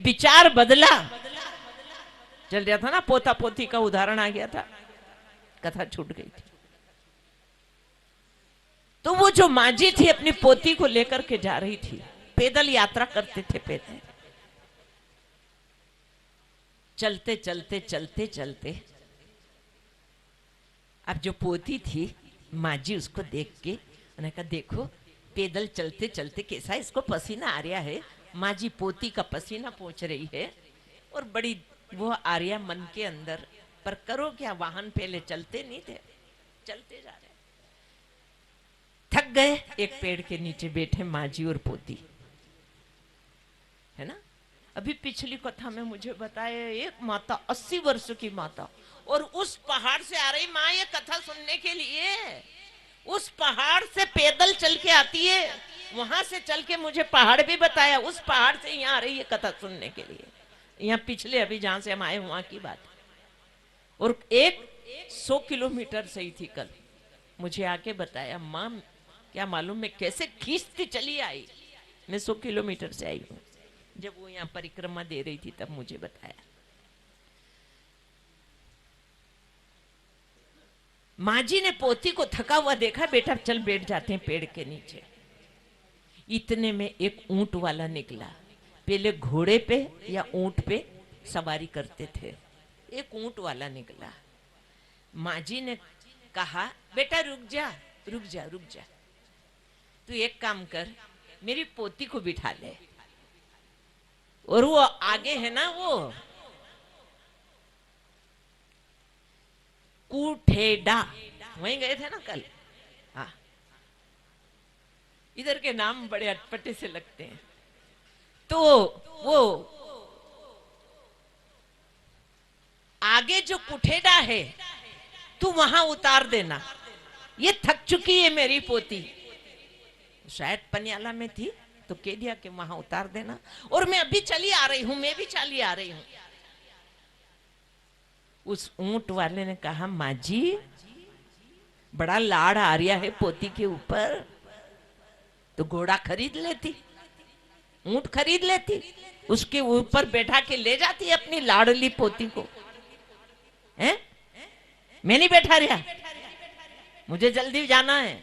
विचार बदला। चल रहा था ना, पोता पोती का उदाहरण आ गया था, कथा छूट गई थी। तो वो जो मांझी थी अपनी पोती को लेकर के जा रही थी, पैदल यात्रा करते थे, पैदल चलते चलते चलते चलते। अब जो पोती थी मांझी उसको देख के उन्होंने कहा, देखो पैदल चलते चलते कैसा इसको पसीना आ रहा है। मांझी पोती का पसीना पोंछ रही है और बड़ी वो आ रहा मन के अंदर, पर करो क्या, वाहन पहले चलते नहीं थे, चलते जा रहे। थक गए, एक पेड़ के नीचे बैठे मांझी और पोती, है ना। अभी पिछली कथा में मुझे बताया, एक माता 80 वर्ष की माता, और उस पहाड़ से आ रही माँ ये कथा सुनने के लिए, उस पहाड़ से पैदल चल के आती है, वहां से चल के मुझे पहाड़ भी बताया, उस पहाड़ से यहाँ आ रही है कथा सुनने के लिए। यहाँ पिछले अभी जहां से हम आए वहां की बात। और 100 किलोमीटर से ही थी कल, मुझे आके बताया, माँ क्या मालूम मैं कैसे खींचती चली आई, मैं 100 किलोमीटर से आई हूँ। जब वो यहाँ परिक्रमा दे रही थी तब मुझे बताया। माँ जी ने पोती को थका हुआ देखा, बेटा चल बैठ जाते हैं पेड़ के नीचे। इतने में एक ऊंट वाला निकला, पहले घोड़े पे या ऊंट पे सवारी करते थे, एक ऊंट वाला निकला। माँ जी ने कहा, बेटा रुक जा रुक जा रुक जा, तू एक काम कर, मेरी पोती को बिठा ले। और वो आगे है ना, वो कुठेडा, वहीं गए थे ना कल। हाँ, इधर के नाम बड़े अटपटे से लगते हैं। तो वो आगे जो कुठेडा है तू वहां उतार देना, ये थक चुकी है मेरी पोती, शायद पनियाला में थी तो कह दिया कि वहां उतार देना, और मैं अभी चली आ रही हूं, मैं भी चली आ रही हूं। उस ऊंट वाले ने कहा, माँ जी बड़ा लाड़ आ रहा है पोती के ऊपर, तो घोड़ा खरीद लेती, ऊंट खरीद लेती, उसके ऊपर बैठा के ले जाती अपनी लाडली पोती को। हैं? मैं नहीं बैठा रहा, मुझे जल्दी जाना है।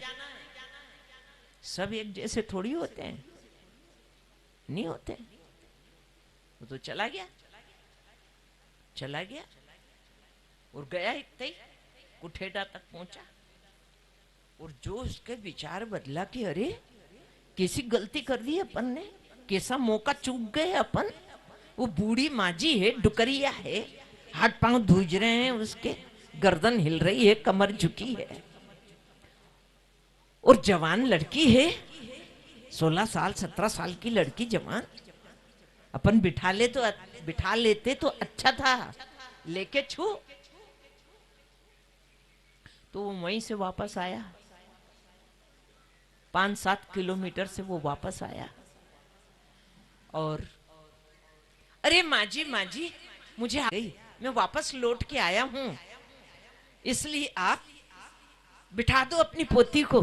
सब एक जैसे थोड़ी होते हैं, नहीं होते। वो तो चला गया, चला गया और गया इतने कुठेडा तक पहुंचा, और जो उसके विचार बदला कि अरे कैसी गलती कर दी अपन ने, कैसा मौका चूक गए अपन। वो बूढ़ी माजी है, डुकरिया है, हाथ पांव धूज रहे हैं उसके, गर्दन हिल रही है, कमर झुकी है, और जवान लड़की है, 16 साल 17 साल की लड़की जवान। अपन बिठा लेते तो अच्छा था, लेके छू। तो वो वहीं से वापस आया, 5-7 किलोमीटर से वो वापस आया, और अरे माजी माजी मुझे आ गई, मैं वापस लौट के आया हूं, इसलिए आप बिठा दो अपनी पोती को।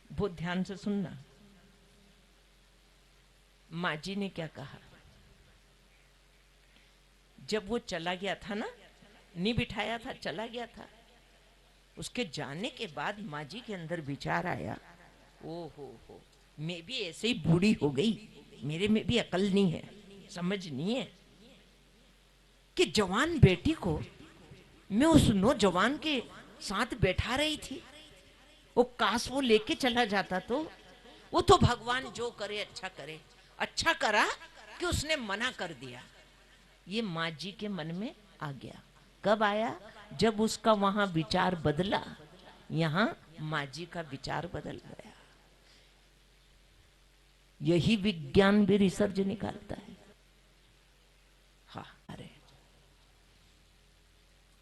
बहुत ध्यान से सुनना, माँ जी ने क्या कहा। जब वो चला गया था ना, नहीं बिठाया था, चला गया था, उसके जाने के बाद माँ जी के अंदर विचार आया, ओ हो मैं भी ऐसे ही बूढ़ी हो गई, मेरे में भी अकल नहीं है, समझ नहीं है कि जवान बेटी को मैं उस नौजवान के साथ बैठा रही थी, वो काश वो लेके चला जाता तो। वो तो भगवान जो करे अच्छा करे, अच्छा करा कि उसने मना कर दिया। ये माँ जी के मन में आ गया। कब आया? जब उसका वहां विचार बदला, यहां माँ जी का विचार बदल गया। यही विज्ञान भी रिसर्च निकालता है। हाँ, अरे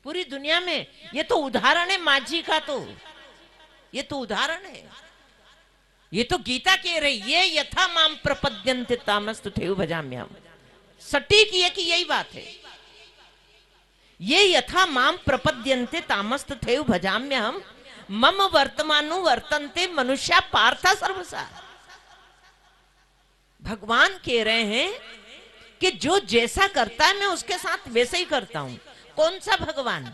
पूरी दुनिया में ये तो उदाहरण है माँ जी का, तो ये तो उदाहरण है। ये तो गीता कह रही, ये यथा माम प्रपद्यन्ते तामस्तु थेव भजाम्यहम्। सटीक ये कि यही बात है, ये यथा माम प्रपद्यन्ते तामस्तु थेव भजाम्यहम् मम वर्तमानु वर्तन्ते मनुष्या पार्था सर्वसा। भगवान कह रहे हैं कि जो जैसा करता है मैं उसके साथ वैसे ही करता हूं। कौन सा भगवान?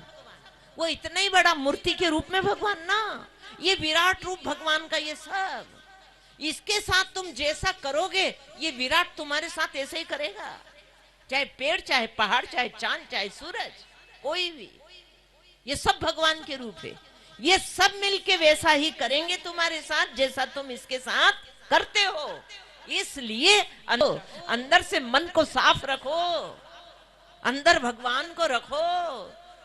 वो इतना ही बड़ा मूर्ति के रूप में भगवान ना, ये विराट रूप भगवान का ये सब, इसके साथ तुम जैसा करोगे ये विराट तुम्हारे साथ ऐसे ही करेगा। चाहे पेड़, चाहे पहाड़, चाहे चांद, चाहे सूरज, कोई भी, ये सब भगवान के रूप है। ये सब मिलके वैसा ही करेंगे तुम्हारे साथ जैसा तुम इसके साथ करते हो। इसलिए अंदर से मन को साफ रखो, अंदर भगवान को रखो,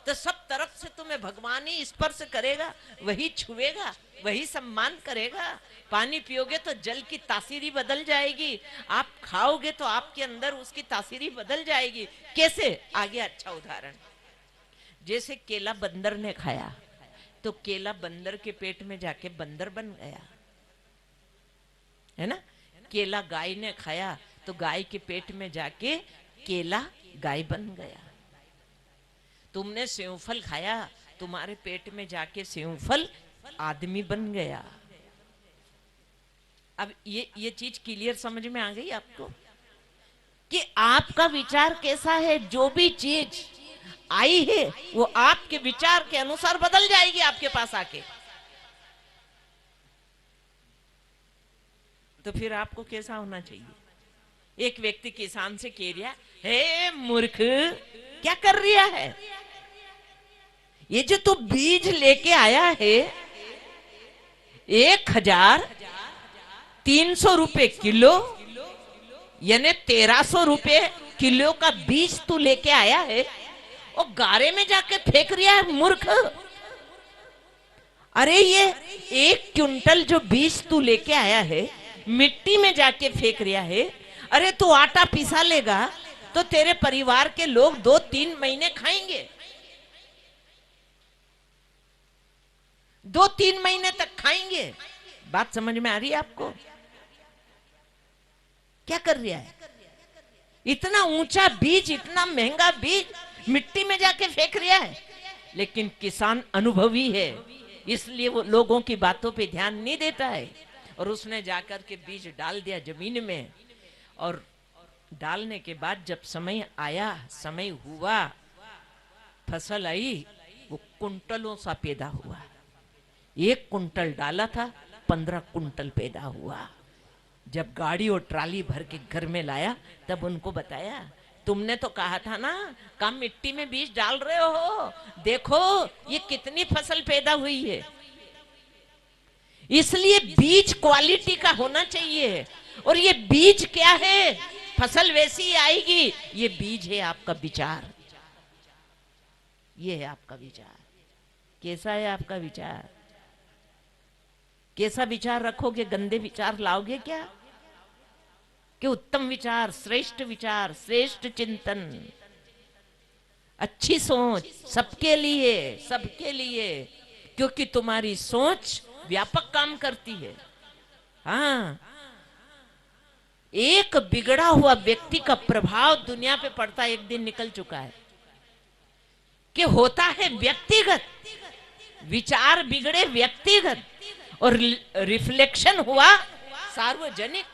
तो सब तरफ से तुम्हें भगवान ही स्पर्श करेगा, वही छुएगा, वही सम्मान करेगा। पानी पियोगे तो जल की तासीरी बदल जाएगी, आप खाओगे तो आपके अंदर उसकी तासीरी बदल जाएगी। कैसे? आगे अच्छा उदाहरण, जैसे केला बंदर ने खाया तो केला बंदर के पेट में जाके बंदर बन गया, है ना। केला गाय ने खाया तो गाय के पेट में जाके केला गाय बन गया। तुमने सेवफल खाया, तुम्हारे पेट में जाके सेवफल आदमी बन गया। अब ये चीज क्लियर समझ में आ गई आपको कि आपका विचार कैसा है। जो भी चीज आई है वो आपके विचार के अनुसार बदल जाएगी आपके पास आके। तो फिर आपको कैसा होना चाहिए? एक व्यक्ति किसान से कह रहा है, मूर्ख क्या कर रहा है? ये जो तू बीज लेके आया है 1300 रुपए किलो, यानी 1300 रुपए किलो का बीज तू लेके आया है और गारे में जाके फेंक रहा है, मूर्ख। अरे ये 1 क्विंटल जो बीज तू लेके आया है मिट्टी में जाके फेंक रहा है। अरे तू आटा पिसा लेगा तो तेरे परिवार के लोग 2-3 महीने खाएंगे, 2-3 महीने तक खाएंगे। बात समझ में आ रही है आपको? क्या कर रहा है? इतना ऊंचा बीज, इतना महंगा बीज मिट्टी में जाके फेंक रहा है। लेकिन किसान अनुभवी है, इसलिए वो लोगों की बातों पे ध्यान नहीं देता है। और उसने जाकर के बीज डाल दिया जमीन में, और डालने के बाद जब समय आया, समय हुआ, फसल आई, वो कुंटलों सा पैदा हुआ। 1 कुंटल डाला था, 15 कुंटल पैदा हुआ। जब गाड़ी और ट्राली भर के घर में लाया तब उनको बताया, तुमने तो कहा था ना कम मिट्टी में बीज डाल रहे हो, देखो ये कितनी फसल पैदा हुई है। इसलिए बीज क्वालिटी का होना चाहिए। और ये बीज क्या है? फसल वैसी ही आएगी। ये बीज है आपका विचार, ये है आपका विचार। कैसा है आपका विचार? कैसा विचार रखोगे? गंदे विचार लाओगे क्या? कि उत्तम विचार, श्रेष्ठ विचार, श्रेष्ठ चिंतन, अच्छी सोच सबके लिए, सबके लिए, क्योंकि तुम्हारी सोच व्यापक काम करती है। हाँ, एक बिगड़ा हुआ व्यक्ति का प्रभाव दुनिया पे पड़ता एक दिन निकल चुका है। कि होता है व्यक्तिगत विचार, बिगड़े व्यक्तिगत, और रिफ्लेक्शन हुआ सार्वजनिक।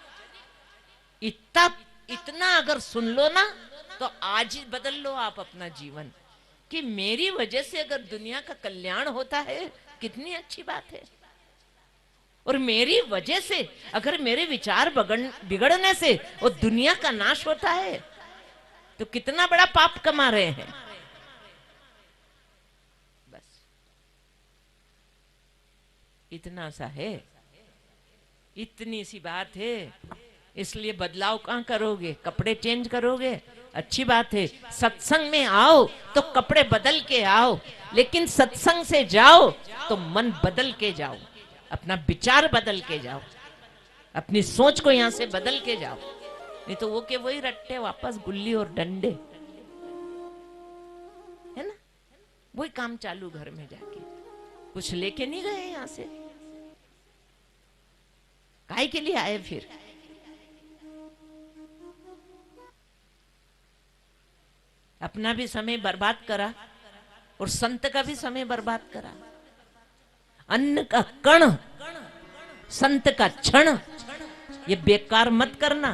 इतना अगर सुन लो ना तो आज ही बदल लो आप अपना जीवन, कि मेरी वजह से अगर दुनिया का कल्याण होता है कितनी अच्छी बात है। और मेरी वजह से अगर मेरे विचार बिगड़ने से वो दुनिया का नाश होता है तो कितना बड़ा पाप कमा रहे हैं। बस इतना सा है, इतनी सी बात है। इसलिए बदलाव कहां करोगे? कपड़े चेंज करोगे? अच्छी बात है, सत्संग में आओ तो कपड़े बदल के आओ, लेकिन सत्संग से जाओ तो मन बदल के जाओ, अपना विचार बदल के जाओ, अपनी सोच को यहां से बदल के जाओ। नहीं तो वो के वही रट्टे वापस, गुल्ली और डंडे, है ना, वही काम चालू घर में जाके। कुछ लेके नहीं गए यहां से, काहे के लिए आए फिर? अपना भी समय बर्बाद करा और संत का भी समय बर्बाद करा। अन्न का कण, संत का क्षण, ये बेकार मत करना।